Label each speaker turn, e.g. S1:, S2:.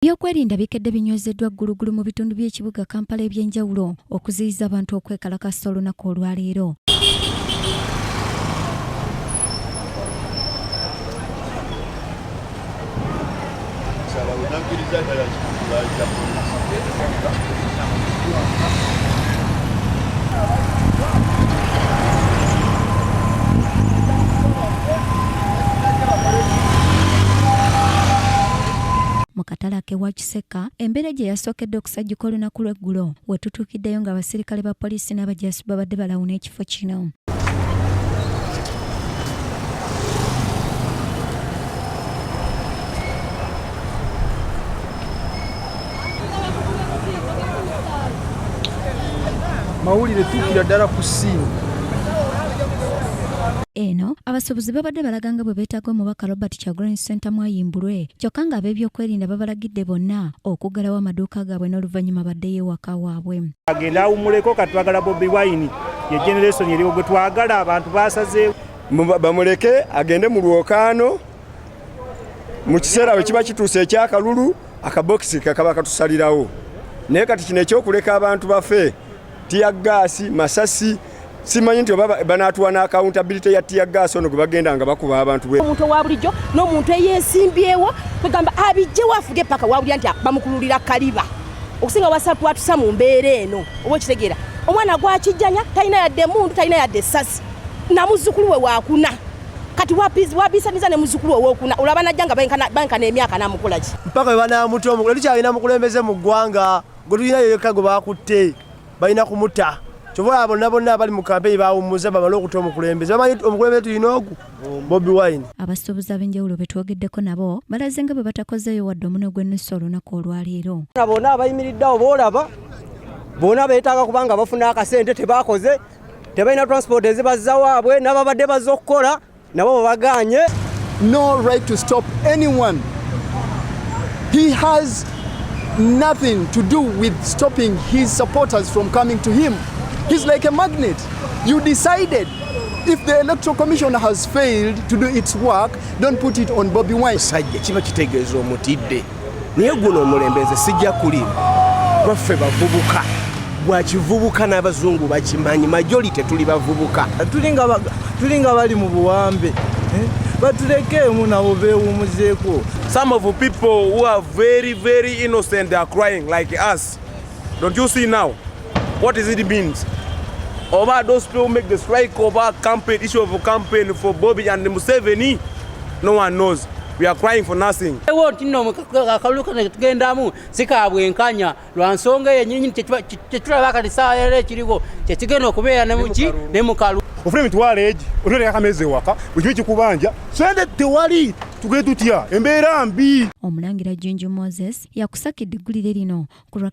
S1: Ebyokwerinda bikedde binywezeddwa ggulugulu mu bitundu by'ekibuga Kampala ebyenjawulo okuziyiza abantu okwekalakasa olunaku olwaleero. Mu katale ak'ewa Kiseera, embeera gye yasookedde okusajjuka olunaku lw'eggulo we tutuukiddeyo ng'abasirikale ba poliisi n'abajaasi babadde balawuna ekifo kino.
S2: Mawulire tuukira ddala ku ssimu.
S1: Eno abasuubuzi babadde balaganga bwe beetaaga omubaka Robert Kyagulanyi Ssentamu ayimbulwe kyokka ng'ab'ebyokwerinda babalagidde bonna okuggalawo amaduuka gaabwe n'oluvannyuma baddeyo ewaka waabwe.
S3: Agenda awummuleko kati twagala Bobi Wine ye generation eriwo gwe twagala abantu baasazeewo.
S2: Bamuleke agende mu lwokaano mu kiseera we kiba kituuse ekyakalulu akabokisi kakaba katusalirawo. Naye kati kino ekyokuleka abantu bafe tiyaggaasi masasi simanyi nti banaatuwa na accountability ya tiyaggaasi ono gwe bagenda nga bakuba abantu bwe.
S4: Omuntu wa bulijjo n'omuntu eyeesimbyewo kwegamba abijjewo afuge paka wawulira nti bamukululira kaliba okusinga wasatu atusa mu mbeera eno oba okitegeera omwana gwakijjanya talina yadde muntu talina yadde essasi na muzzukulu we waakuna kati wabisaniza ne muzzukulu we wookuna olaba najja nga bankana emyaka n'amukola ki
S5: mpaka we banaamuta omukulu tukyalina mukulembeze mu ggwanga gwe tulina yekka gwe baakutte balina kumutta kyova bonna abali mu kampeeyi baawummuza bamale okuta omukulembeze bamanyi omukulembeze tulina ogu Bobi Wine.
S1: Abasuubuzi ab'enjawulo be twogeddeko nabo balaze nga bwe batakozeeyo wadde omunwe gw'ennusu olunaku olwaleero.
S6: Bonna abayimiriddeawo boolaba bonna beetaaga kubanga bafuna akasente tebaakoze tebalina transport ezibazza waabwe n'ababadde bazza okukola nabo babaganye.
S7: No right to stop anyone. He has nothing to do with stopping his supporters from coming to him. He's like a magnet. You decided. If the Electoral Commission has failed to do its work, don't put it on Bobi Wine.
S5: Sajja kiba kitegeeza omutidde naye guno omulembeze sijja kulima lwaffe bavubuka gwakivubuka n'abazungu bakimanyi majority tuli bavubuka
S8: tulinga bali mu buwambe batulekeemu nabo beewumuzeeko.
S9: Some of the people who are very, very innocent, they are crying like us. Don't you see now? What does it mean? Over those people who make the strike over campaign, issue of a campaign for Bobi and Museveni, no one knows. We are crying for nothing.
S6: Tugendamu sikaabwenkanya lwa nsonga yennyini tetulaba kati saawa ekiriwo kyekigenda okubeera ne mukalu.
S3: Ofune mitwalo egi otoleka akamezi ewaka bwe kiba kikubanja sente tewali tugende tutya embeera mbi.
S1: Omulangira Junju Moses yakusakidde eggulire lino ku lwa